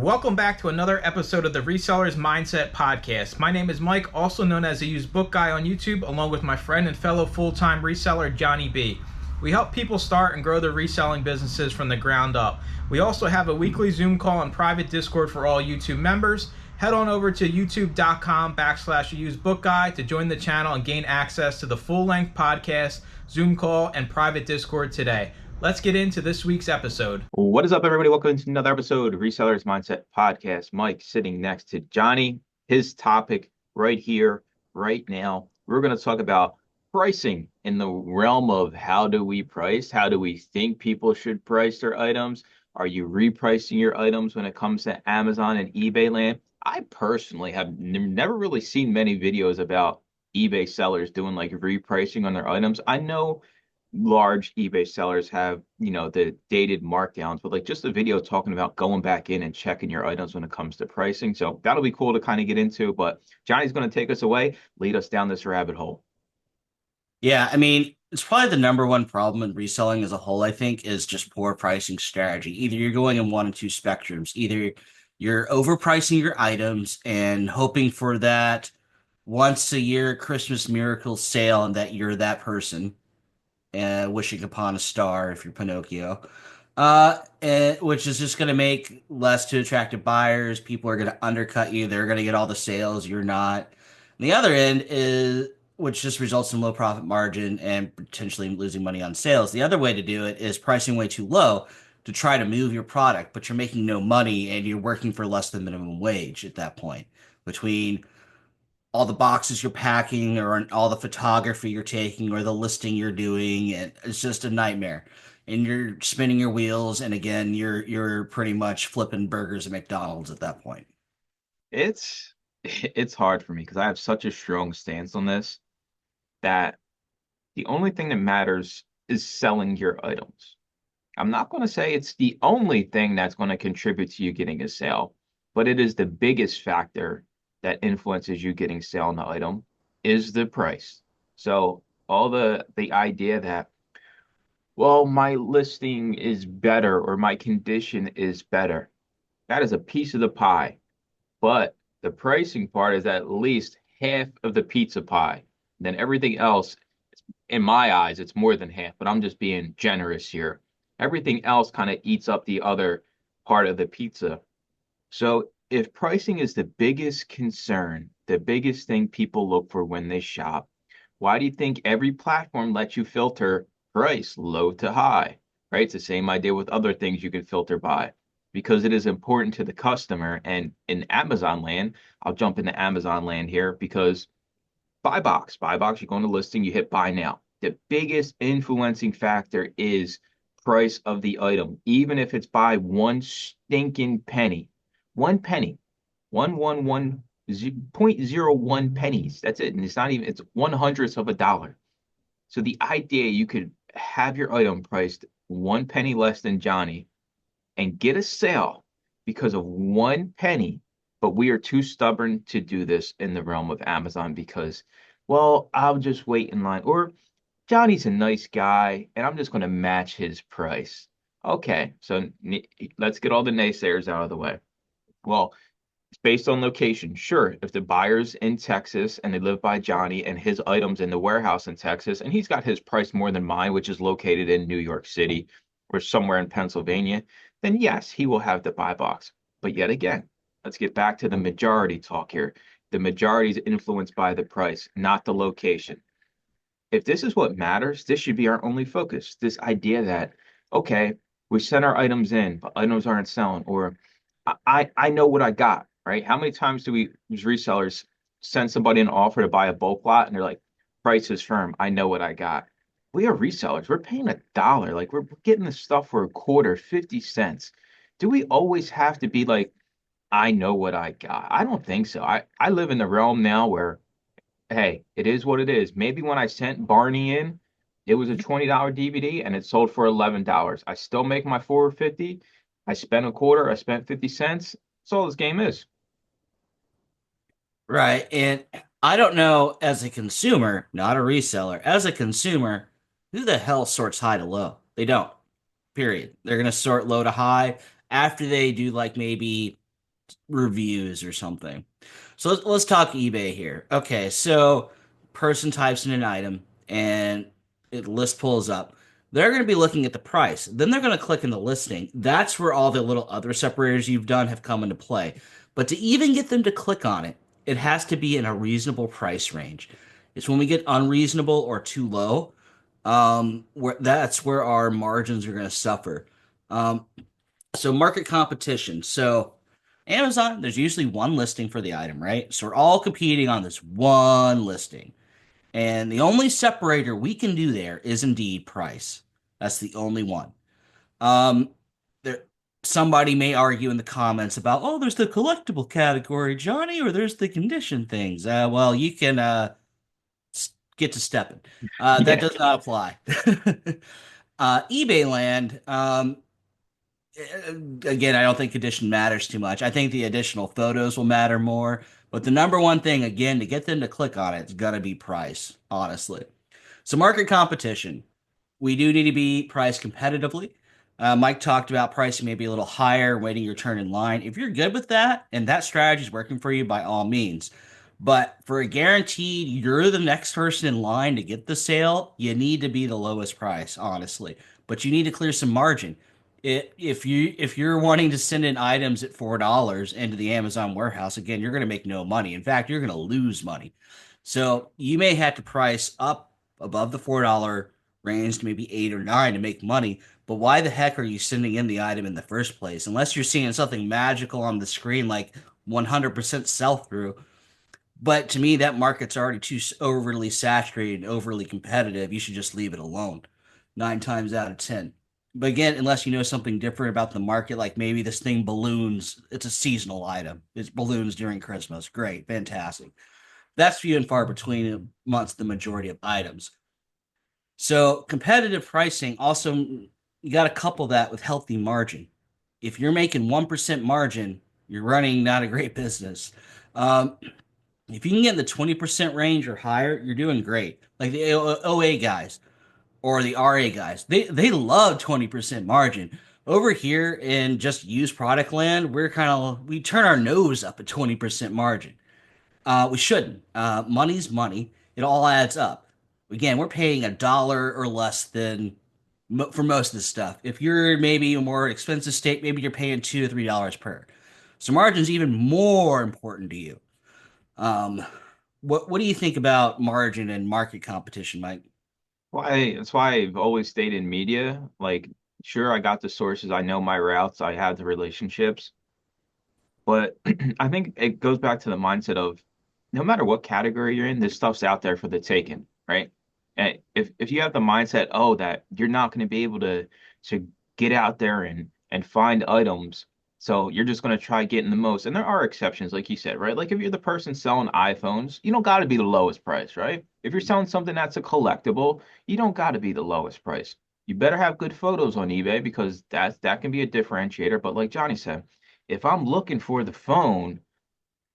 Welcome back to another episode of the Resellers Mindset Podcast. My name is Mike, also known as the Used Book Guy on YouTube, along with my friend and fellow full-time reseller, Johnny B. We help people start and grow their reselling businesses from the ground up. We also have a weekly Zoom call and private Discord for all YouTube members. Head on over to youtube.com/usedbookguy to join the channel and gain access to the full-length podcast, Zoom call, and private Discord today. Let's get into this week's episode. What is up, everybody? Welcome to another episode of Resellers Mindset Podcast. Mike sitting next to Johnny. His topic right here, right now. We're going to talk about pricing in the realm of how do we price? How do we think people should price their items? Are you repricing your items when it comes to Amazon and eBay land? I personally have never really seen many videos about eBay sellers doing like repricing on their items. I know large eBay sellers have, the dated markdowns, but like just a video talking about going back in and checking your items when it comes to pricing. So that'll be cool to kind of get into, but Johnny's going to take us away, lead us down this rabbit hole. Yeah, I mean, it's probably the number one problem in reselling as a whole, I think, is just poor pricing strategy. Either you're going in one or two spectrums. Either you're overpricing your items and hoping for that once a year Christmas miracle sale and that you're that person, wishing upon a star if you're Pinocchio, which is just going to make less to attractive buyers. People are going to undercut you. They're going to get all the sales. You're not. And the other end is, which just results in low profit margin and potentially losing money on sales. The other way to do it is pricing way too low to try to move your product, but you're making no money and you're working for less than minimum wage at that point. Between all the boxes you're packing or all the photography you're taking or the listing you're doing, and it's just a nightmare. And you're spinning your wheels, and again, you're pretty much flipping burgers at McDonald's at that point. It's hard for me because I have such a strong stance on this that the only thing that matters is selling your items. I'm not going to say it's the only thing that's going to contribute to you getting a sale, but it is the biggest factor that influences you getting sale on the item is the price. So all the idea that, well, my listing is better or my condition is better, that is a piece of the pie. But the pricing part is at least half of the pizza pie. Then everything else, in my eyes, it's more than half, but I'm just being generous here. Everything else kind of eats up the other part of the pizza. So if pricing is the biggest concern, the biggest thing people look for when they shop, why do you think every platform lets you filter price low to high, right? It's the same idea with other things you can filter by because it is important to the customer. And in Amazon land, I'll jump into Amazon land here because buy box, you go on the listing, you hit buy now. The biggest influencing factor is price of the item, even if it's by one stinking penny. One penny, one 0.01 pennies. That's it. And it's not even, it's 1/100th of a dollar. So the idea you could have your item priced 1 penny less than Johnny and get a sale because of 1 penny, but we are too stubborn to do this in the realm of Amazon because, well, I'll just wait in line. Or Johnny's a nice guy and I'm just going to match his price. Okay, so let's get all the naysayers out of the way. Well, it's based on location. Sure, if the buyer's in Texas and they live by Johnny and his items in the warehouse in Texas, and he's got his price more than mine, which is located in New York City or somewhere in Pennsylvania, then yes, he will have the buy box. But yet again, let's get back to the majority talk here. The majority is influenced by the price, not the location. If this is what matters, this should be our only focus. This idea that, okay, we send our items in, but items aren't selling, or I know what I got, right? How many times do we as resellers send somebody an offer to buy a bulk lot and they're like, price is firm. I know what I got. We are resellers. We're paying $1. Like we're getting the stuff for a quarter, 50 cents. Do we always have to be like, I know what I got? I don't think so. I live in the realm now where, hey, it is what it is. Maybe when I sent Barney in, it was a $20 DVD and it sold for $11. I still make my 450. I spent a quarter, I spent 50 cents. That's all this game is. Right. And I don't know, as a consumer, not a reseller, as a consumer, who the hell sorts high to low? They don't. Period. They're going to sort low to high after they do like maybe reviews or something. So let's talk eBay here. Okay, so person types in an item and it list pulls up. They're going to be looking at the price. Then they're going to click in the listing. That's where all the little other separators you've done have come into play. But to even get them to click on it, it has to be in a reasonable price range. It's when we get unreasonable or too low, where that's where our margins are going to suffer. Um, so market competition. So Amazon, there's usually one listing for the item, right? So we're all competing on this one listing. And the only separator we can do there is indeed price. That's the only one. Um, there, somebody may argue in the comments about, oh, there's the collectible category, Johnny, or there's the condition things. Well, you can get to stepping. That Yeah. does not apply. eBay land, again, I don't think condition matters too much. I think the additional photos will matter more. But the number one thing, again, to get them to click on it's gonna be price, honestly. So market competition, we do need to be priced competitively. Mike talked about pricing maybe a little higher, waiting your turn in line. If you're good with that and that strategy is working for you, by all means. But for a guaranteed, you're the next person in line to get the sale, you need to be the lowest price, honestly. But you need to clear some margin. If you're wanting to send in items at $4 into the Amazon warehouse, again, you're going to make no money. In fact, you're going to lose money. So you may have to price up above the $4 range to maybe 8 or 9 to make money. But why the heck are you sending in the item in the first place? Unless you're seeing something magical on the screen like 100% sell through. But to me, that market's already too overly saturated and overly competitive. You should just leave it alone 9 times out of 10. But again, unless you know something different about the market, like maybe this thing balloons, it's a seasonal item. It's balloons during Christmas. Great, fantastic. That's few and far between amongst the majority of items. So competitive pricing also, you got to couple that with healthy margin. If you're making 1% margin, you're running not a great business. Um, if you can get in the 20% range or higher, you're doing great. Like the OA guys or the RA guys, they love 20% margin. Over here in just used product land, we turn our nose up at 20% margin. We shouldn't. Money's money. It all adds up. Again, we're paying $1 or less than for most of this stuff. If you're maybe a more expensive state, maybe you're paying $2 to $3 per. So margin's even more important to you. Um, what do you think about margin and market competition, Mike? That's why I've always stayed in media. Like, sure, I got the sources, I know my routes, I have the relationships, but I think it goes back to the mindset of no matter what category you're in, this stuff's out there for the taking, right? And if you have the mindset, oh, that you're not going to be able to get out there and find items, so you're just going to try getting the most. And there are exceptions, like you said, right? Like if you're the person selling iPhones, you don't got to be the lowest price, right? If you're selling something that's a collectible, you don't got to be the lowest price. You better have good photos on eBay because that can be a differentiator. But like Johnny said, if I'm looking for the phone,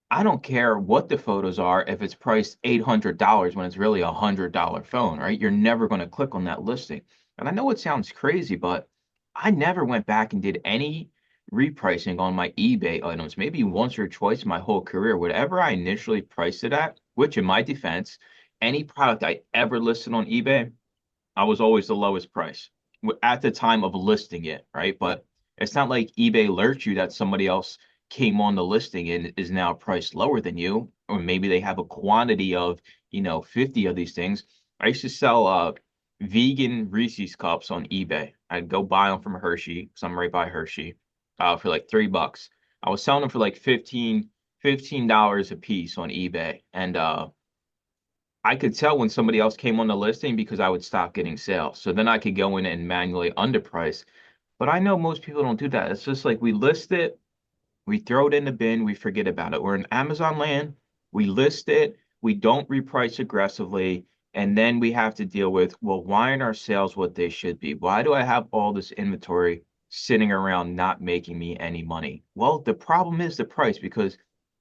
I don't care what the photos are if it's priced $800 when it's really $100 phone, right? You're never going to click on that listing. And I know it sounds crazy, but I never went back and did any repricing on my eBay items. Maybe once or twice in my whole career, whatever I initially priced it at, which in my defense, any product I ever listed on eBay, I was always the lowest price at the time of listing it, right? But it's not like eBay alerts you that somebody else came on the listing and is now priced lower than you, or maybe they have a quantity of, 50 of these things. I used to sell vegan Reese's cups on eBay. I'd go buy them from Hershey, because I'm right by Hershey, for like $3. I was selling them for like $15 a piece on eBay. And I could tell when somebody else came on the listing because I would stop getting sales. So then I could go in and manually underprice. But I know most people don't do that. It's just like we list it, we throw it in the bin, we forget about it. We're in Amazon land, we list it, we don't reprice aggressively, and then we have to deal with, well, why aren't our sales what they should be? Why do I have all this inventory sitting around not making me any money? Well, the problem is the price because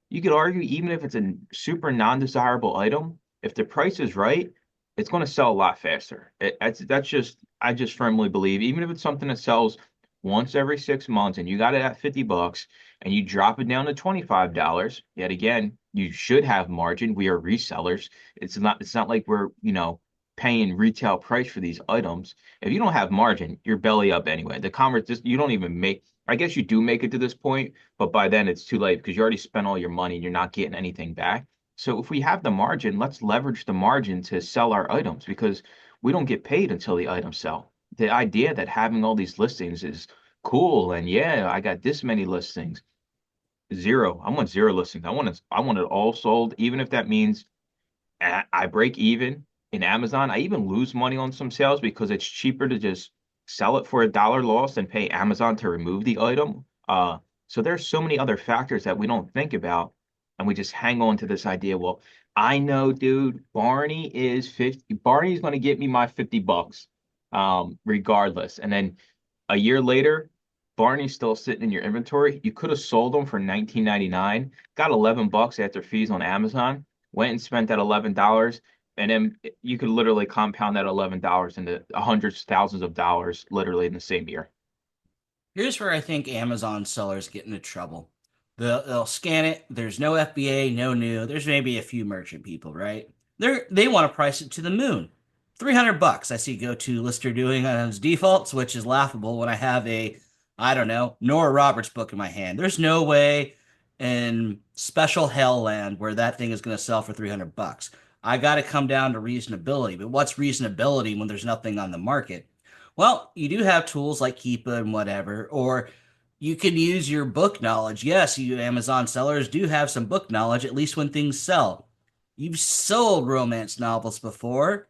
you could argue even if it's a super non-desirable item, if the price is right, it's going to sell a lot faster. That's just I just firmly believe even if it's something that sells once every 6 months and you got it at $50 and you drop it down to $25, yet again, you should have margin. We are resellers. It's not like we're, paying retail price for these items. If you don't have margin, you're belly up anyway. The commerce just you don't even make I guess you do make it to this point, but by then it's too late because you already spent all your money and you're not getting anything back. So if we have the margin, let's leverage the margin to sell our items because we don't get paid until the items sell. The idea that having all these listings is cool and yeah, I got this many listings. Zero. I want zero listings. I want it all sold, even if that means I break even in Amazon. I even lose money on some sales because it's cheaper to just sell it for $1 loss than pay Amazon to remove the item. So there's so many other factors that we don't think about, and we just hang on to this idea. Well, I know, dude, Barney is 50. Barney's going to get me my $50, regardless. And then a year later, Barney's still sitting in your inventory. You could have sold them for 19.99, got $11 after fees on Amazon, went and spent that $11, and then you could literally compound that $11 into hundreds, thousands of dollars literally in the same year. Here's where I think Amazon sellers get into trouble. They'll scan it. There's no FBA, no new. There's maybe a few merchant people, right? They want to price it to the moon. $300 I see go to lister doing on his defaults, which is laughable when I have I don't know, Nora Roberts book in my hand. There's no way in special hell land where that thing is going to sell for $300. I got to come down to reasonability. But what's reasonability when there's nothing on the market? Well, you do have tools like Keepa and whatever, or you can use your book knowledge. Yes, you Amazon sellers do have some book knowledge, at least when things sell. You've sold romance novels before.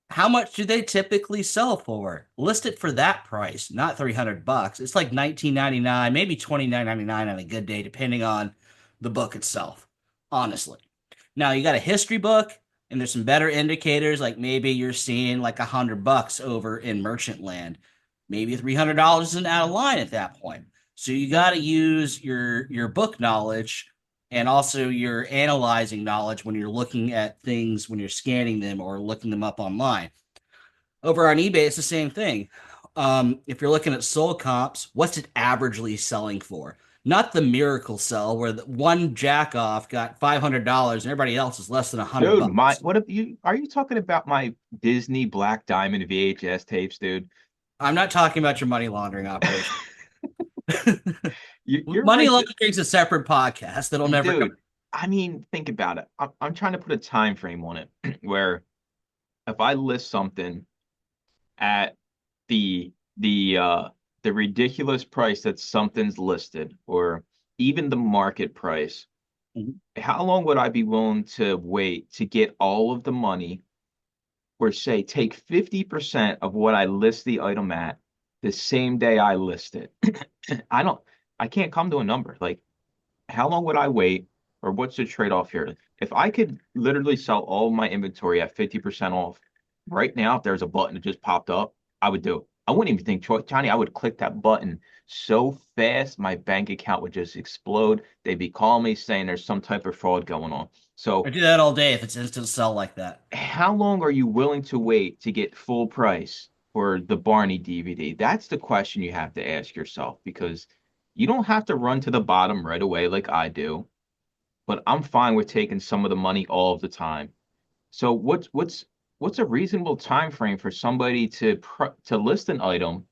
How much do they typically sell for? List it for that price, not $300. It's like $19.99, maybe $29.99 on a good day, depending on the book itself, honestly. Now you got a history book, and there's some better indicators, like maybe you're seeing like $100 over in merchant land. Maybe $300 isn't out of line at that point. So you got to use your book knowledge and also your analyzing knowledge when you're looking at things, when you're scanning them or looking them up online. Over on eBay, it's the same thing. If you're looking at sold comps, what's it averagely selling for? Not the miracle sell where the one jack off got $500 and everybody else is less than Dude, $100. what if you are you talking about my Disney Black Diamond VHS tapes, dude? I'm not talking about your money laundering operation. You're Money right, laundering is a separate podcast that'll never come. dude. I mean, think about it. I'm trying to put a time frame on it where if I list something at the the ridiculous price that something's listed, or even the market price, Mhm. how long would I be willing to wait to get all of the money, or say take 50% of what I list the item at the same day I list it? I don't, I can't come to a number. Like, how long would I wait, or what's the trade-off here? If I could literally sell all of my inventory at 50% off right now, if there's a button that just popped up, I would do it. I wouldn't even think, Johnny, I would click that button so fast my bank account would just explode. They'd be calling me saying there's some type of fraud going on. I So do that all day if it's instant sell like that. how long are you willing to wait to get full price for the Barney DVD? That's the question you have to ask yourself, because you don't have to run to the bottom right away like I do, but I'm fine with taking some of the money all of the time. So what's a reasonable time frame for somebody to list an item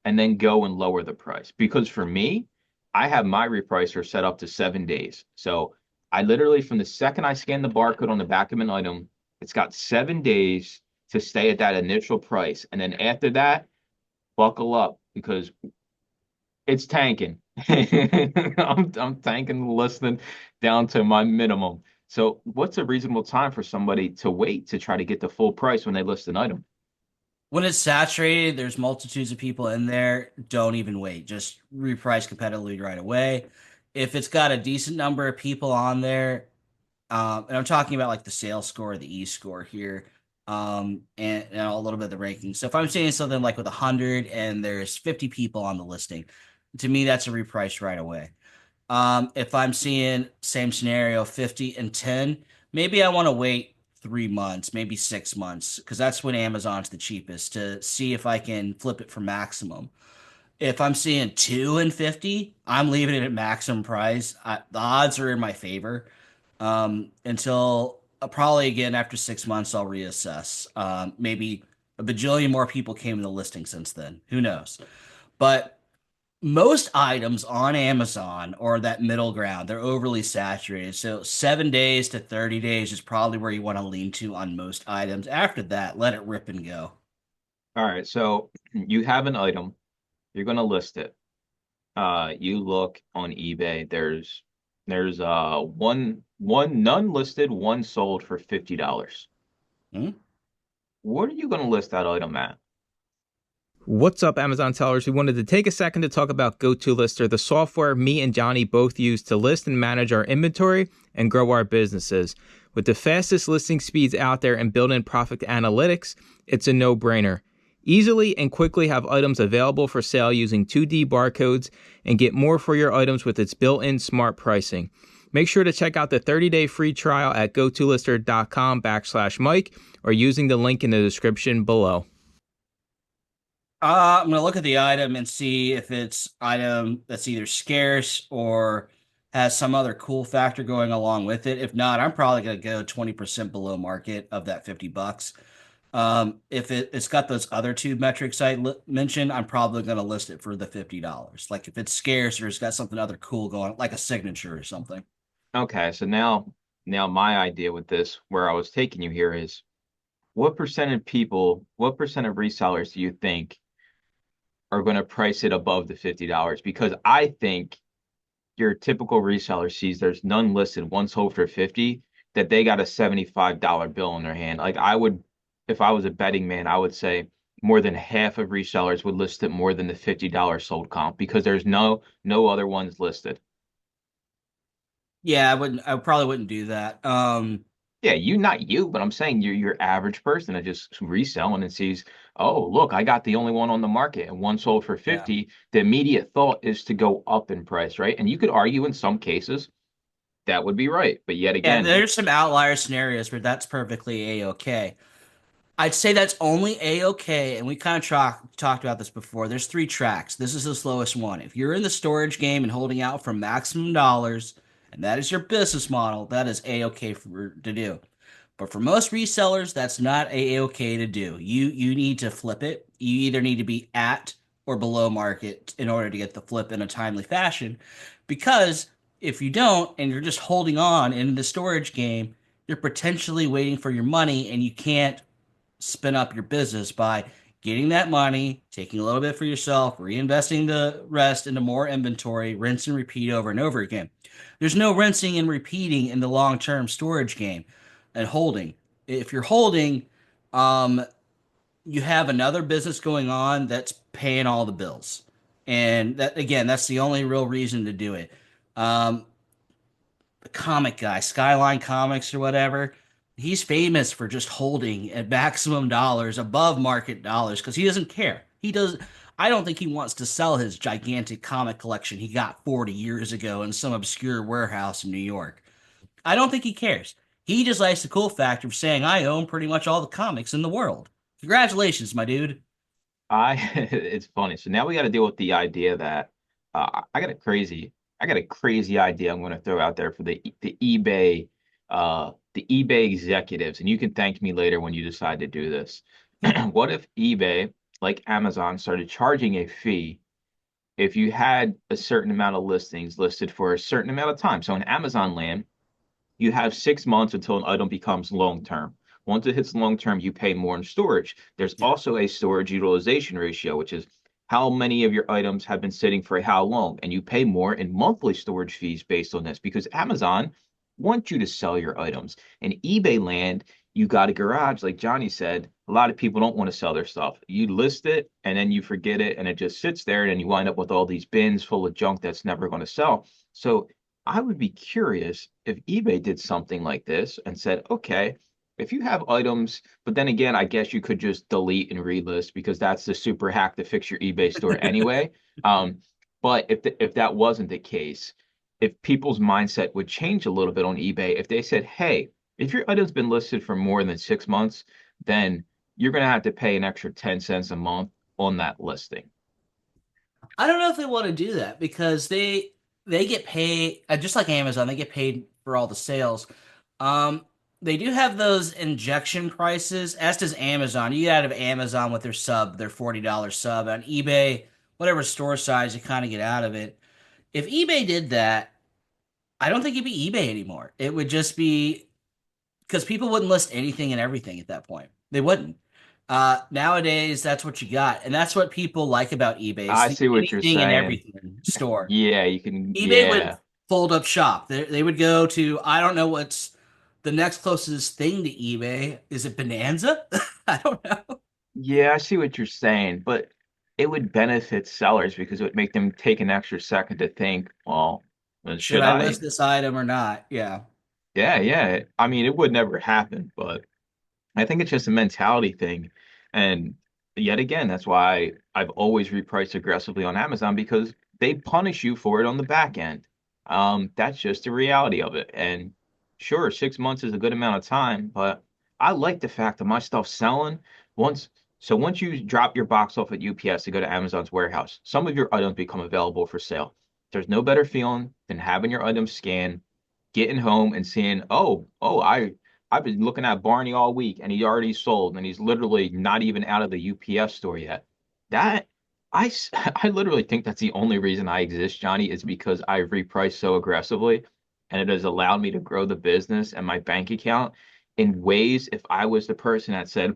and then go and lower the price? Because for me, I have my repricer set up to 7 days. So I literally, from the second I scan the barcode on the back of an item, it's got 7 days to stay at that initial price. And then after that, buckle up because it's tanking. I'm tanking the listing down to my minimum. So what's a reasonable time for somebody to wait to try to get the full price when they list an item? When it's saturated, there's multitudes of people in there. Don't even wait. Just reprice competitively right away. If it's got a decent number of people on there, and I'm talking about like the sales score, the E score here, and a little bit of the ranking. So if I'm saying something like with 100 and there's 50 people on the listing, to me that's a reprice right away. If I'm seeing same scenario, 50 and 10, maybe I want to wait 3 months, maybe 6 months, because that's when Amazon's the cheapest to see if I can flip it for maximum. If I'm seeing 2 and 50, I'm leaving it at maximum price. The odds are in my favor until probably again after 6 months, I'll reassess. Maybe a bajillion more people came in the listing since then. Who knows? But most items on Amazon or that middle ground, they're overly saturated. So 7 days to 30 days is probably where you want to lean to on most items. After that, let it rip and go. All right, so you have an item, you're going to list it. You look on eBay. There's one none listed, one sold for $50. Hmm? What are you going to list that item at? What's up, Amazon sellers? We wanted to take a second to talk about GoToLister, the software me and Johnny both use to list and manage our inventory and grow our businesses. With the fastest listing speeds out there and built-in profit analytics, it's a no-brainer. Easily and quickly have items available for sale using 2D barcodes and get more for your items with its built-in smart pricing. Make sure to check out the 30-day free trial at gotolister.com/Mike or using the link in the description below. I'm gonna look at the item and see if it's item that's either scarce or has some other cool factor going along with it. If not, I'm probably gonna go 20% below market of that $50. If it's got those other two metrics I mentioned, I'm probably gonna list it for the $50. Like if it's scarce or it's got something other cool going, like a signature or something. Okay, so now my idea with this, where I was taking you here is what percent of resellers do you think are going to price it above the $50? Because I think your typical reseller sees there's none listed, one sold for 50, that they got a $75 bill in their hand. Like I would, if I was a betting man, I would say more than half of resellers would list it more than the $50 sold comp because there's no other ones listed. Yeah, I wouldn't. I probably wouldn't do that. Yeah, you not you, but I'm saying you're your average person that just reselling and sees, oh, look, I got the only one on the market and one sold for Yeah. 50. The immediate thought is to go up in price, right? And you could argue in some cases that would be right. But yet Yeah, again, there's some outlier scenarios where that's perfectly a-okay. I'd say that's only a-okay, and we kind of talked about this before. There's three tracks. This is the slowest one. If you're in the storage game and holding out for maximum dollars, and that is your business model, that is a-okay to do. But for most resellers, that's not a-okay to do. You need to flip it. You either need to be at or below market in order to get the flip in a timely fashion. Because if you don't and you're just holding on in the storage game, you're potentially waiting for your money and you can't spin up your business by getting that money, taking a little bit for yourself, reinvesting the rest into more inventory, rinse and repeat over and over again. There's no rinsing and repeating in the long-term storage game and holding. If you're holding, um, you have another business going on that's paying all the bills. And that again, that's the only real reason to do it. Um, the comic guy, Skyline Comics or whatever, he's famous for just holding at maximum dollars above market dollars because he doesn't care. He does. I don't think he wants to sell his gigantic comic collection he got 40 years ago in some obscure warehouse in New York. I don't think he cares. He just likes the cool factor of saying, I own pretty much all the comics in the world. Congratulations, my dude. I it's funny. So now we got to deal with the idea that I got a crazy idea I'm going to throw out there for the eBay executives, and you can thank me later when you decide to do this. What if eBay, like Amazon, started charging a fee if you had a certain amount of listings listed for a certain amount of time? So in Amazon land, you have 6 months until an item becomes long term. Once it hits long term, you pay more in storage. There's Yeah. also a storage utilization ratio, which is how many of your items have been sitting for how long. And you pay more in monthly storage fees based on this because Amazon wants you to sell your items. In eBay land, you got a garage, like Johnny said. A lot of people don't want to sell their stuff. You list it and then you forget it and it just sits there and then you wind up with all these bins full of junk that's never going to sell. So I would be curious if eBay did something like this and said, okay, if you have items, but then again, I guess you could just delete and relist because that's the super hack to fix your eBay store anyway. Um, but if that wasn't the case, if people's mindset would change a little bit on eBay, if they said, hey, if your item's been listed for more than 6 months, then you're going to have to pay an extra 10 cents a month on that listing. I don't know if they want to do that because they get paid just like Amazon, they get paid for all the sales. Um, they do have those injection prices, as does Amazon. You get out of Amazon with their sub, their $40 sub. On eBay, whatever store size, you kind of get out of it. If eBay did that, I don't think it'd be eBay anymore. It would just be because people wouldn't list anything and everything at that point. They wouldn't. Nowadays, that's what you got, and that's what people like about eBay. It's I the see what you're anything and saying. everything store. Yeah, you can. eBay would Yeah. fold up shop. They would go to I don't know what's the next closest thing to eBay. Is it Bonanza? I don't know. Yeah, I see what you're saying, but it would benefit sellers because it would make them take an extra second to think, well, Should should I I? list this item or not? Yeah. Yeah, yeah. I mean, it would never happen, but I think it's just a mentality thing. And yet again, that's why I've always repriced aggressively on Amazon because they punish you for it on the back end. That's just the reality of it. And sure, 6 months is a good amount of time, but I like the fact that my stuff's selling once. So once you drop your box off at UPS to go to Amazon's warehouse, some of your items become available for sale. There's no better feeling than having your items scanned, getting home and seeing, I've been looking at Barney all week and he already sold and he's literally not even out of the UPS store yet. That I literally think that's the only reason I exist, Johnny, is because I repriced so aggressively and it has allowed me to grow the business and my bank account in ways if I was the person that said,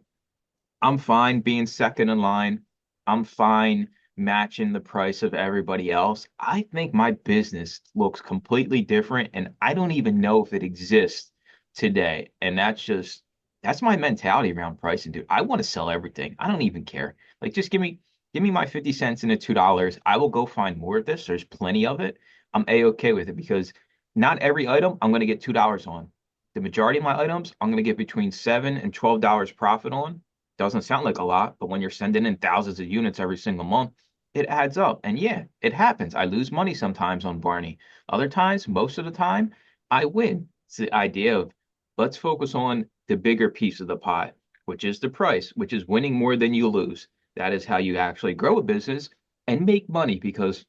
I'm fine being second in line. I'm fine matching the price of everybody else. I think my business looks completely different, and I don't even know if it exists today. And that's my mentality around pricing, dude. I want to sell everything. I don't even care. Like just give me my 50 cents and the $2. I will go find more of this. There's plenty of it. I'm A-okay with it because not every item I'm going to get $2 on. The majority of my items I'm going to get between $7 and $12 profit on. Doesn't sound like a lot, but when you're sending in thousands of units every single month, it adds up. And yeah, it happens. I lose money sometimes on Barney. Other times, most of the time, I win. It's the idea of let's focus on the bigger piece of the pie, which is the price, which is winning more than you lose. That is how you actually grow a business and make money because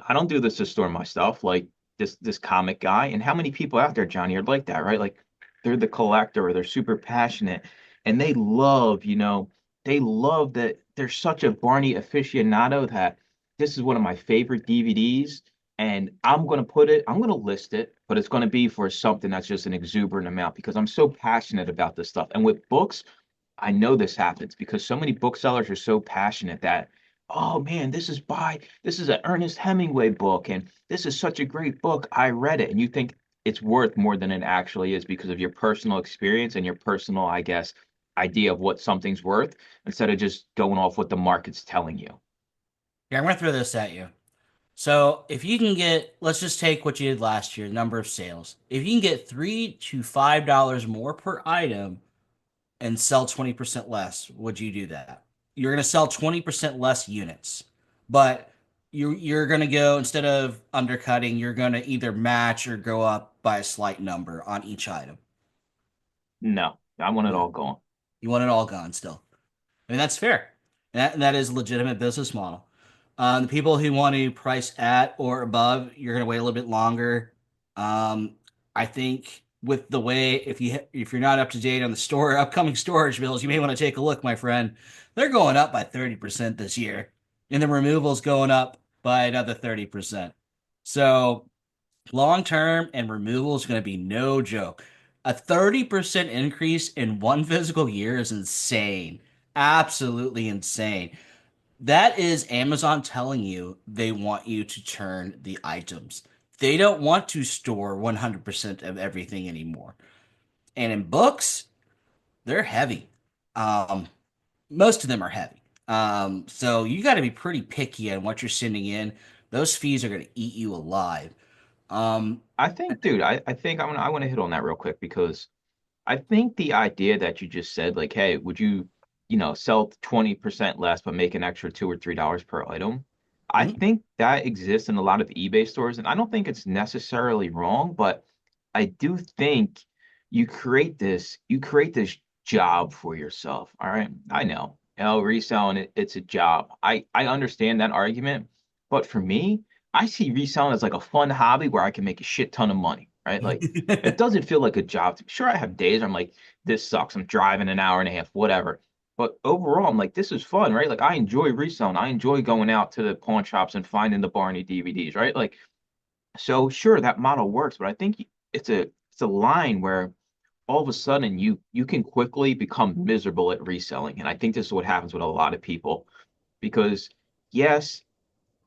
I don't do this to store my stuff like this comic guy. And how many people out there, Johnny, are like that, right? Like they're the collector or they're super passionate and they love that they're such a Barney aficionado that this is one of my favorite DVDs. And I'm gonna list it, but it's gonna be for something that's just an exuberant amount because I'm so passionate about this stuff. And with books, I know this happens because so many booksellers are so passionate that, oh man, this is an Ernest Hemingway book, and this is such a great book. I read it, and you think it's worth more than it actually is because of your personal experience and your personal, I guess, idea of what something's worth instead of just going off what the market's telling you. Yeah, I'm gonna throw this at you. So if you can get, let's just take what you did last year, number of sales. If you can get $3 to $5 more per item and sell 20% less, would you do that? You're going to sell 20% less units, but you're going to go instead of undercutting, you're going to either match or go up by a slight number on each item. No, I want it No, all gone. you want it all gone still. I mean, that's fair. That is a legitimate business model. The people who want to price at or above, you're going to wait a little bit longer. Um, I think with the way if you're not up to date on the store upcoming storage bills, you may want to take a look, my friend. They're going up by 30% this year, and the removals going up by another 30%. So long term and removal is going to be no joke. A 30% increase in one physical year is insane. Absolutely insane. That is Amazon telling you they want you to turn the items. They don't want to store 100% of everything anymore. And in books, they're heavy. Um, Most of them are heavy. So you got to be pretty picky on what you're sending in. Those fees are going to eat you alive. Um, I think, dude, I think I want to hit on that real quick because I think the idea that you just said, like, hey, would you, sell 20% less but make an extra $2 or $3 per item? I mhm. think that exists in a lot of eBay stores, and I don't think it's necessarily wrong, but I do think you create this job for yourself. All right. I know. Reselling it's a job. I understand that argument, But for me, I see reselling as like a fun hobby where I can make a shit ton of money, right? Like it doesn't feel like a job to me. Sure, I have days where I'm like, this sucks. I'm driving an hour and a half, whatever. But overall, I'm like, this is fun, right? Like I enjoy reselling. I enjoy going out to the pawn shops and finding the Barney DVDs, right? Like, so sure, that model works, but I think it's a line where all of a sudden you can quickly become miserable at reselling. And I think this is what happens with a lot of people because yes,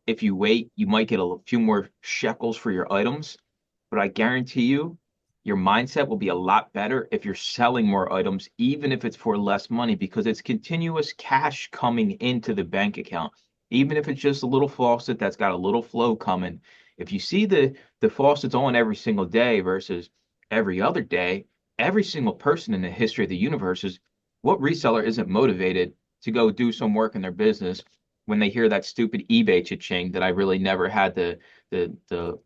if you wait, you might get a few more shekels for your items, but I guarantee you, your mindset will be a lot better if you're selling more items, even if it's for less money, because it's continuous cash coming into the bank account. Even if it's just a little faucet that's got a little flow coming. If you see the faucets on every single day versus every other day, every single person in the history of the universe is what reseller isn't motivated to go do some work in their business when they hear that stupid eBay cha-ching that I really never had the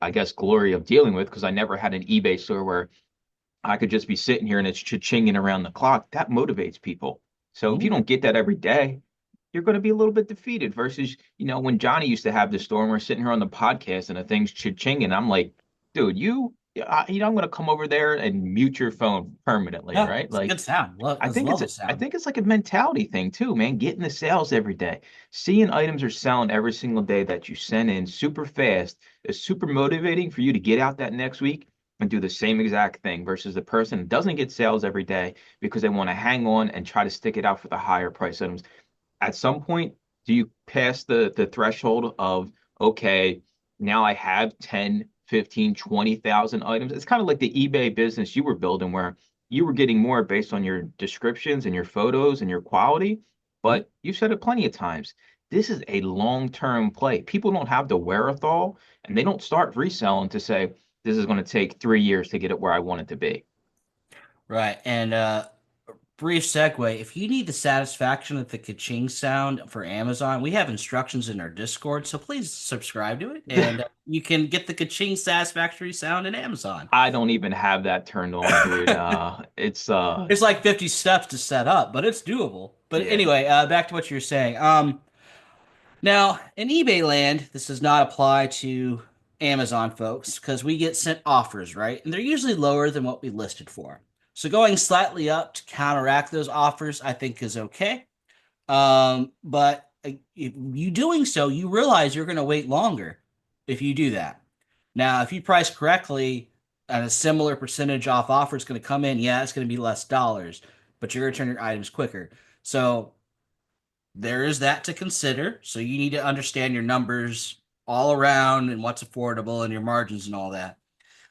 I guess glory of dealing with because I never had an eBay store where I could just be sitting here and it's cha-chinging around the clock. That motivates people. So if you don't get that every day, you're going to be a little bit defeated versus, when Johnny used to have the store and we're sitting here on the podcast and the thing's cha-chinging, I'm like, dude, I'm going to come over there and mute your phone permanently, Yeah, right? it's a Like, good sound. I It's a think it's lovely a, I sound. think it's like a mentality thing too, man. Getting the sales every day, seeing items are selling every single day that you send in super fast is super motivating for you to get out that next week and do the same exact thing versus the person that doesn't get sales every day because they want to hang on and try to stick it out for the higher price items. At some point, do you pass the threshold of, okay, now I have 10, 15, 20,000 items? It's kind of like the eBay business you were building where you were getting more based on your descriptions and your photos and your quality. Mhm. But you've said it plenty of times. This is a long-term play. People don't have the wherewithal and they don't start reselling to say, this is going to take 3 years to get it where I want it to be. Right. And brief segue. If you need the satisfaction of the ka-ching sound for Amazon, we have instructions in our Discord, so please subscribe to it, and you can get the ka-ching satisfactory sound in Amazon. I don't even have that turned on, dude. It's It's like 50 steps to set up, but it's doable. But yeah. anyway, back to what you were saying. Now, in eBay land, this does not apply to Amazon folks because we get sent offers, right? And they're usually lower than what we listed for. So going slightly up to counteract those offers, I think is okay. But if you doing so, you realize you're going to wait longer if you do that. Now, if you price correctly and a similar percentage off offer is going to come in, yeah, it's going to be less dollars, but you're going to turn your items quicker. So there is that to consider. So you need to understand your numbers all around and what's affordable and your margins and all that.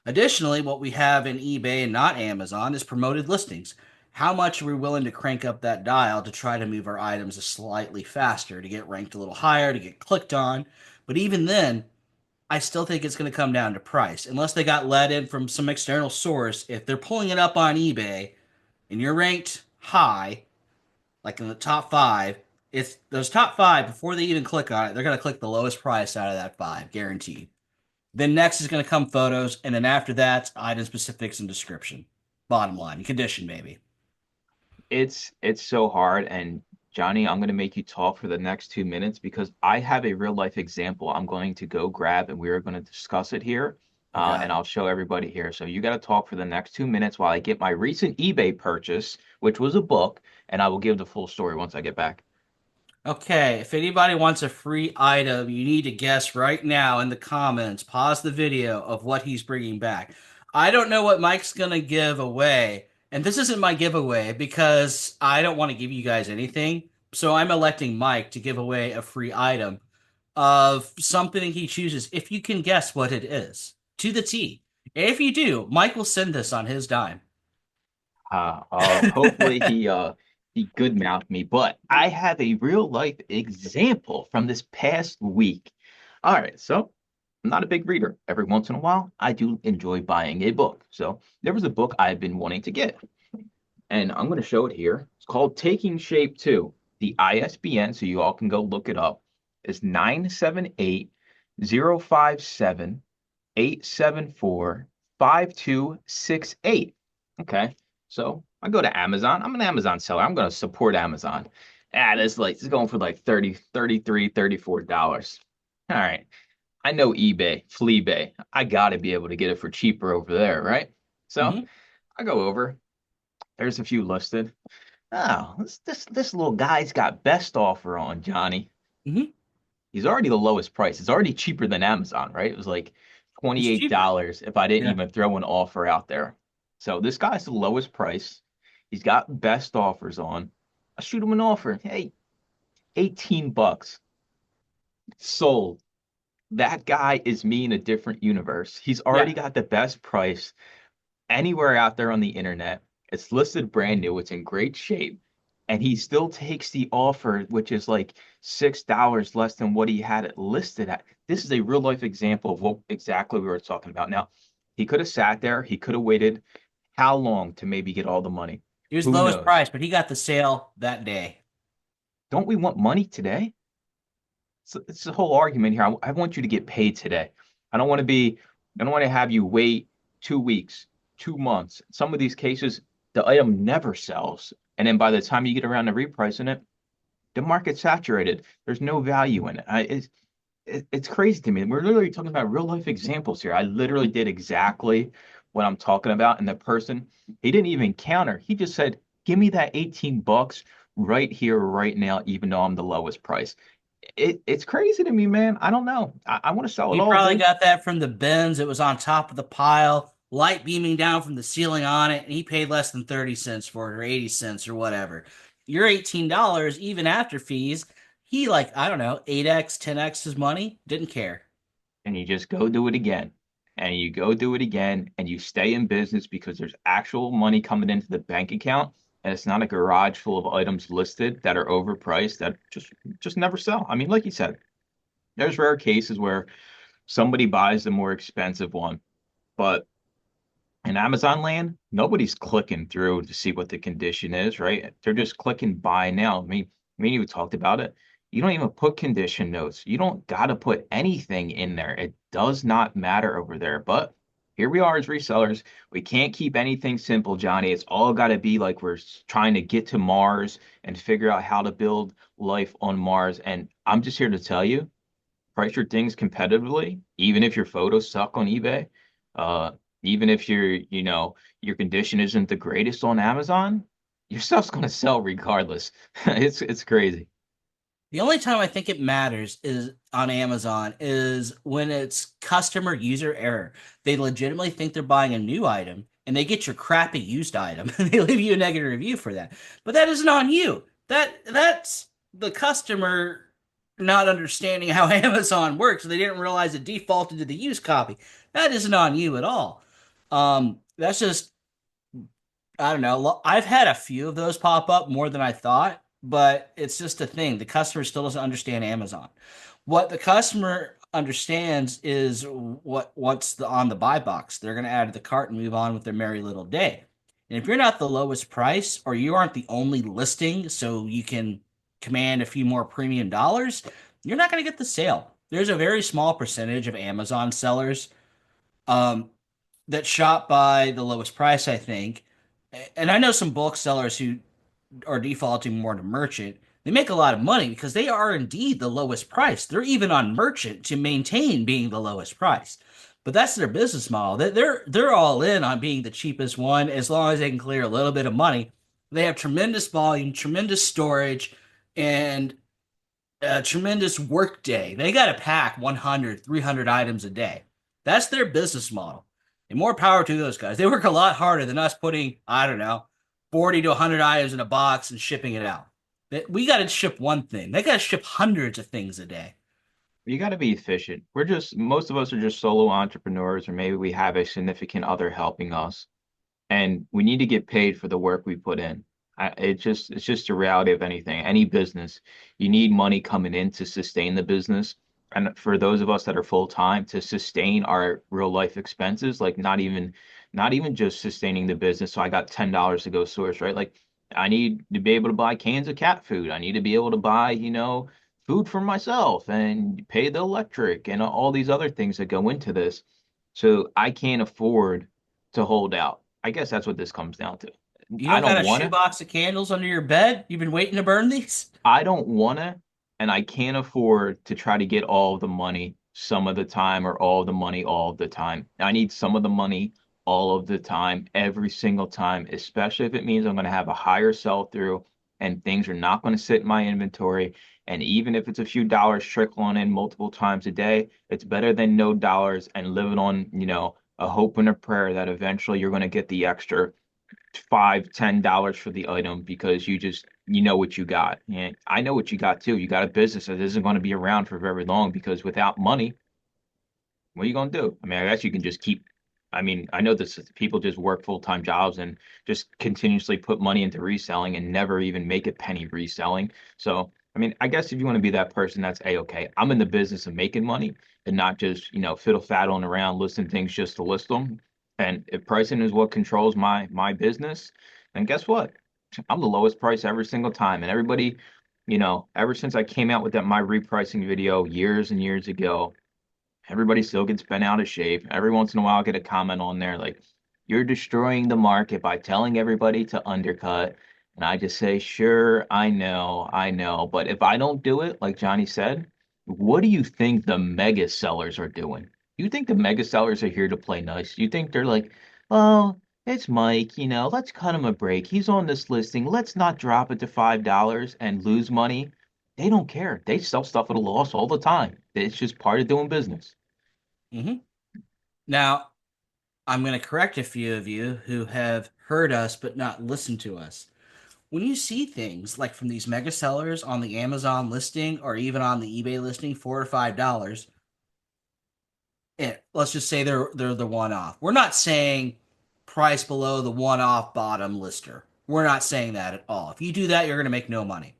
Additionally, what we have in eBay and not Amazon is promoted listings. How much are we willing to crank up that dial to try to move our items slightly faster, to get ranked a little higher, to get clicked on? But even then, I still think it's going to come down to price. Unless they got let in from some external source, if they're pulling it up on eBay and you're ranked high, like in the top five, it's those top five before they even click on it, they're going to click the lowest price out of that five, guaranteed. Then next is going to come photos, and then after that, item specifics and description. Bottom line, condition maybe. It's so hard. And Johnny, I'm going to make you talk for the next 2 minutes because I have a real life example I'm going to go grab and we're going to discuss it here. Okay. And I'll show everybody here. So you got to talk for the next 2 minutes while I get my recent eBay purchase, which was a book, and I will give the full story once I get back. Okay, if anybody wants a free item, you need to guess right now in the comments. Pause the video of what he's bringing back. I don't know what Mike's going to give away, and this isn't my giveaway because I don't want to give you guys anything. So I'm electing Mike to give away a free item of something he chooses if you can guess what it is to the T. If you do, Mike will send this on his dime. Hopefully he good mouthed me, but I have a real life example from this past week. All right, so I'm not a big reader. Every once in a while, I do enjoy buying a book. So there was a book I've been wanting to get, and I'm going to show it here. It's called Taking Shape 2. The ISBN, so you all can go look it up, is 978-057-874-5268. Okay. So I go to Amazon. I'm an Amazon seller. I'm going to support Amazon. It's going for like 30, 33, $34. All right. I know eBay, Fleabay. I got to be able to get it for cheaper over there, right? So Hmm. I go over. There's a few listed. Oh, this little guy's got best offer on, Johnny. Hmm. He's already the lowest price. It's already cheaper than Amazon, right? It was like It's cheaper. $28 if I didn't Yeah. even throw an offer out there. So this guy's the lowest price. He's got best offers on. I shoot him an offer. Hey, 18 bucks. Sold. That guy is me in a different universe. He's Yeah. already got the best price anywhere out there on the internet. It's listed brand new. It's in great shape. And he still takes the offer, which is like $6 less than what he had it listed at. This is a real life example of what exactly we were talking about. Now, he could have sat there. He could have waited how long to maybe get all the money? It was the Who lowest knows? price, but he got the sale that day. Don't we want money today? So it's the whole argument here. I want you to get paid today. I don't want to be, I don't want to have you wait 2 weeks, 2 months. Some of these cases, the item never sells. And then by the time you get around to repricing it, the market's saturated. There's no value in it. It's crazy to me. We're literally talking about real life examples here. I literally did exactly what I'm talking about. And the person, he didn't even counter. He just said, give me that 18 bucks right here, right now, even though I'm the lowest price. It's crazy to me, man. I don't know. I want to sell it He all, probably dude. got that from the bins. It was on top of the pile, light beaming down from the ceiling on it, and he paid less than 30 cents for it or 80 cents or whatever. Your $18, even after fees, he like, I don't know, 8x, 10x his money, didn't care. And you just go do it again. And you go do it again and you stay in business because there's actual money coming into the bank account. And it's not a garage full of items listed that are overpriced that just never sell. I mean, like you said, there's rare cases where somebody buys the more expensive one, but in Amazon land, nobody's clicking through to see what the condition is, right? They're just clicking buy now. I mean, you talked about it. You don't even put condition notes. You don't got to put anything in there. It does not matter over there. But here we are as resellers. We can't keep anything simple, Johnny. It's all got to be like we're trying to get to Mars and figure out how to build life on Mars. And I'm just here to tell you, price your things competitively, even if your photos suck on eBay, uh, even if your condition isn't the greatest on Amazon, your stuff's gonna sell regardless. It's crazy. The only time I think it matters is on Amazon is when it's customer user error. They legitimately think they're buying a new item and they get your crappy used item and they leave you a negative review for that. But that isn't on you. That's the customer not understanding how Amazon works. They didn't realize it defaulted to the used copy. That isn't on you at all. That's just I don't know. I've had a few of those pop up more than I thought, but it's just a thing. The customer still doesn't understand Amazon. What the customer understands is on the buy box. They're going to add to the cart and move on with their merry little day. And if you're not the lowest price or you aren't the only listing, so you can command a few more premium dollars, you're not going to get the sale. There's a very small percentage of Amazon sellers um, that shop by the lowest price, I think. And I know some bulk sellers who are defaulting more to merchant. They make a lot of money because they are indeed the lowest price. They're even on merchant to maintain being the lowest price. But that's their business model. They're all in on being the cheapest one as long as they can clear a little bit of money. They have tremendous volume, tremendous storage, and a tremendous work day. They got to pack 100, 300 items a day. That's their business model. And more power to those guys. They work a lot harder than us putting, I don't know, 40 to 100 items in a box and shipping it out. We got to ship one thing. They got to ship hundreds of things a day. You got to be efficient. Most of us are just solo entrepreneurs, or maybe we have a significant other helping us, and we need to get paid for the work we put in. It's just the reality of anything, any business. You need money coming in to sustain the business, and for those of us that are full time, to sustain our real life expenses, like not even just sustaining the business. So I got $10 to go source, right? Like I need to be able to buy cans of cat food. I need to be able to buy, food for myself and pay the electric and all these other things that go into this. So I can't afford to hold out. I guess that's what this comes down to. You I don't got don't a want to. shoebox of candles under your bed? You've been waiting to burn these? I don't want to. and I can't afford to try to get all of the money some of the time or all of the money all of the time. I need some of the money all of the time, every single time, especially if it means I'm going to have a higher sell through and things are not going to sit in my inventory. And even if it's a few dollars trickling in multiple times a day, it's better than no dollars and living on, a hope and a prayer that eventually you're going to get the extra $5, $10 for the item because you know what you got. And I know what you got too. You got a business that isn't going to be around for very long because without money, what are you going to do? I mean, I guess you can just keep. I mean, I know this people just work full-time jobs and just continuously put money into reselling and never even make a penny reselling. So, I mean, I guess if you want to be that person, that's a-okay. I'm in the business of making money and not just, fiddle faddling around listing things just to list them. And if pricing is what controls my business, then guess what? I'm the lowest price every single time. And everybody, ever since I came out with that my repricing video years and years ago, everybody still gets bent out of shape. Every once in a while, I get a comment on there like, you're destroying the market by telling everybody to undercut. And I just say, sure, I know. But if I don't do it, like Johnny said, what do you think the mega sellers are doing? You think the mega sellers are here to play nice? You think they're like, oh, it's Mike, let's cut him a break. He's on this listing. Let's not drop it to $5 and lose money. They don't care. They sell stuff at a loss all the time. It's just part of doing business. Hmm. Now, I'm going to correct a few of you who have heard us but not listened to us. When you see things like from these mega sellers on the Amazon listing or even on the eBay listing, $4 or $5, let's just say they're the one off. We're not saying price below the one off bottom lister. We're not saying that at all. If you do that, you're going to make no money.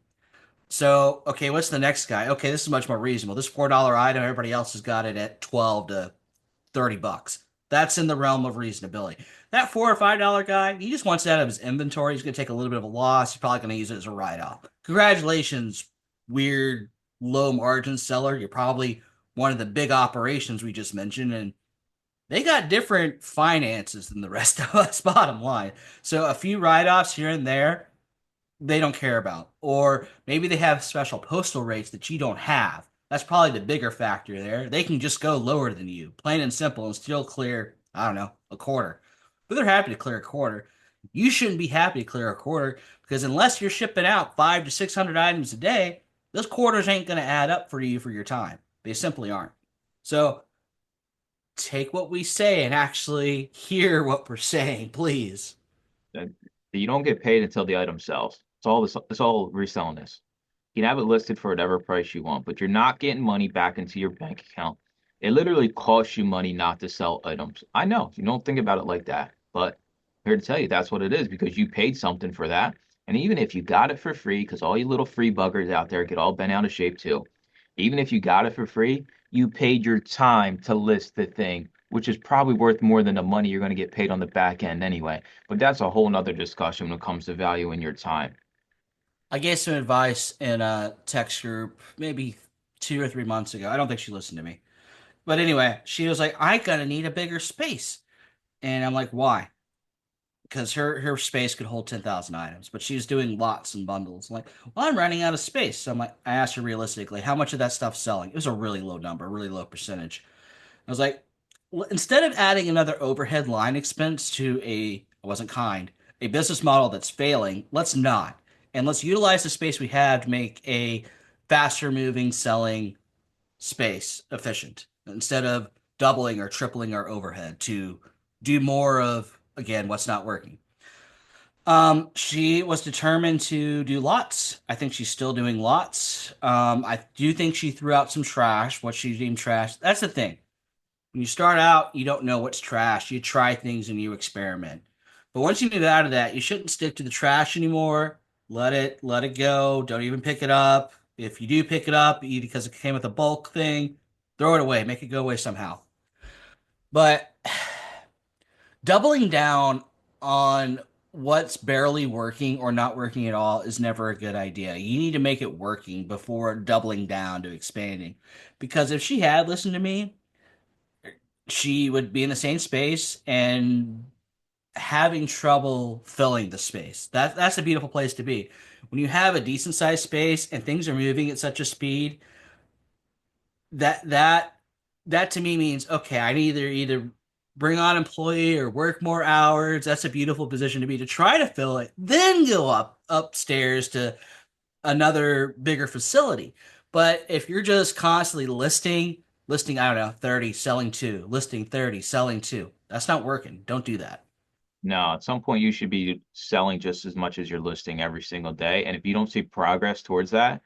So, okay, what's the next guy? Okay, this is much more reasonable. This $4 item, everybody else has got it at 12 to $30. That's in the realm of reasonability. That $4 or $5 guy, he just wants it out of his inventory. He's going to take a little bit of a loss. He's probably going to use it as a write-off. Congratulations, weird low margin seller. You're probably one of the big operations we just mentioned, and they got different finances than the rest of us, bottom line. So a few write-offs here and there, they don't care about. Or maybe they have special postal rates that you don't have. That's probably the bigger factor there. They can just go lower than you, plain and simple, and still clear, I don't know, a quarter. But they're happy to clear a quarter. You shouldn't be happy to clear a quarter because unless you're shipping out 500 to 600 items a day, those quarters ain't going to add up for you for your time. They simply aren't. So take what we say and actually hear what we're saying, please. And you don't get paid until the item sells. It's all reselling this. You can have it listed for whatever price you want, but you're not getting money back into your bank account. It literally costs you money not to sell items. I know you don't think about it like that, but I'm here to tell you that's what it is because you paid something for that. And even if you got it for free, because all you little free buggers out there get all bent out of shape too, even if you got it for free, you paid your time to list the thing, which is probably worth more than the money you're going to get paid on the back end anyway. But that's a whole nother discussion when it comes to value in your time. I gave some advice in a text group maybe 2 or 3 months ago. I don't think she listened to me. But anyway, she was like, I gotta need a bigger space. And I'm like, why? Because her space could hold 10,000 items, but she was doing lots and bundles. I'm like, well, I'm running out of space. So I'm like, I asked her realistically, how much of that stuff's selling? It was a really low number, really low percentage. I was like, well, instead of adding another overhead line expense to I wasn't kind, a business model that's failing, let's not. And let's utilize the space we have to make a faster moving, selling space efficient instead of doubling or tripling our overhead to do more of, again, what's not working. She was determined to do lots. I think she's still doing lots. I do think she threw out some trash, what she deemed trash. That's the thing. When you start out, you don't know what's trash. You try things and you experiment. But once you move out of that, you shouldn't stick to the trash anymore. Let it go. Don't even pick it up. If you do pick it up, either because it came with a bulk thing, throw it away. Make it go away somehow. But doubling down on what's barely working or not working at all is never a good idea. You need to make it working before doubling down to expanding. Because if she had listened to me, she would be in the same space and having trouble filling the space. That's a beautiful place to be. When you have a decent sized space and things are moving at such a speed, that that that to me means okay, I need either bring on employee or work more hours. That's a beautiful position to be, to try to fill it, then go upstairs to another bigger facility. But if you're just constantly listing, I don't know, 30, selling two, listing 30, selling two, that's not working. Don't do that. No, at some point you should be selling just as much as you're listing every single day. And if you don't see progress towards that,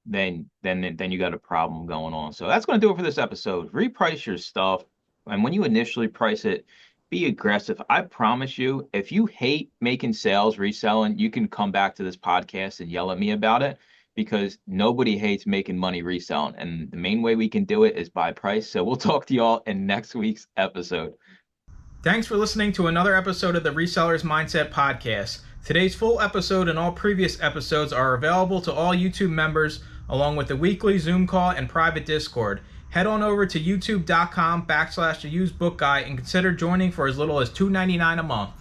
then you got a problem going on. So that's going to do it for this episode. Reprice your stuff, and when you initially price it, be aggressive. I promise you, if you hate making sales, reselling, you can come back to this podcast and yell at me about it, because nobody hates making money reselling. And the main way we can do it is by price. So we'll talk to y'all in next week's episode. Thanks for listening to another episode of the Reseller's Mindset Podcast. Today's full episode and all previous episodes are available to all YouTube members, along with the weekly Zoom call and private Discord. Head on over to youtube.com/theusedbookguy and consider joining for as little as $2.99 a month.